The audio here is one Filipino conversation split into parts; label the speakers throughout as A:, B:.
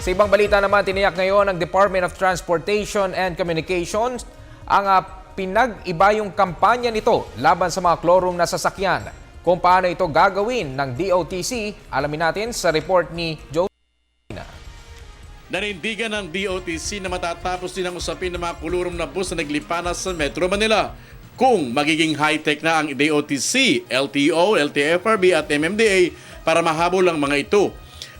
A: Sa ibang balita naman, tiniyak ngayon ng Department of Transportation and Communications ang pinag-iba yung kampanya nito laban sa mga chlorine na sasakyan. Kung paano ito gagawin ng DOTC, alamin natin sa report ni Joe.
B: Nanindigan ng DOTC na matatapos din ang usapin ng mga kulurum na bus na naglipanas sa Metro Manila. Kung magiging high-tech na ang DOTC, LTO, LTFRB at MMDA para mahabol ang mga ito.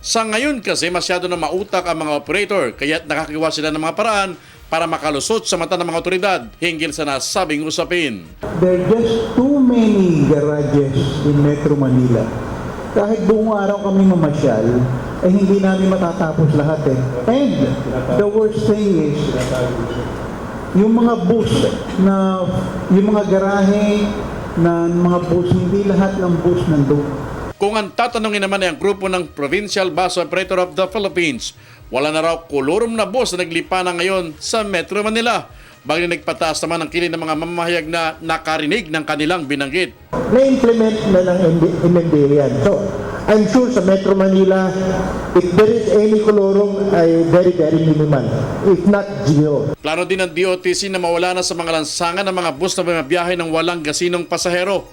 B: Sa ngayon kasi masyado na mautak ang mga operator kaya nakakagawa sila ng mga paraan para makalusot sa mata ng mga otoridad hinggil sa nasabing usapin.
C: There are just too many garages in Metro Manila. Kahit buong araw kami mamasyal, ay hindi namin matatapos lahat eh. And the worst thing is, yung mga bus na, yung mga garahe na mga bus, hindi lahat ng bus nandun.
B: Kung ang tatanungin naman ay ang grupo ng Provincial Bus Operator of the Philippines, wala na raw kulurum na bus na naglipa na ngayon sa Metro Manila. Bagay nagpataas naman ang kilid ng mga mamamahayag na nakarinig ng kanilang binanggit.
C: Na-implement na ng MMDA yan. So, I'm sure sa Metro Manila, if there is any kolorum, ay very, very minimal. If not zero.
B: Plano din ng DOTC na mawala na sa mga lansangan ng mga bus na bumabiyahe ng walang gasinong pasahero.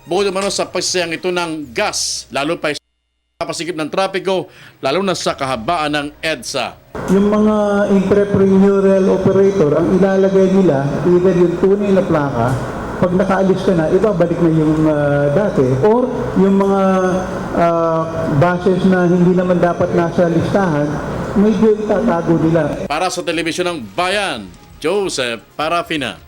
B: Bukod naman sa pagsayang ito ng gas, lalo pa sa pasigip ng trapiko, lalo na sa kahabaan ng EDSA.
C: Yung mga entrepreneurial operator, ang ilalagay nila, either yung tunay na plaka, pag nakaalis ka na, ibabalik na yung dati. Or yung mga buses na hindi naman dapat nasa listahan, medyo itatago nila.
B: Para sa Telebisyon ng Bayan, Joseph Parafina.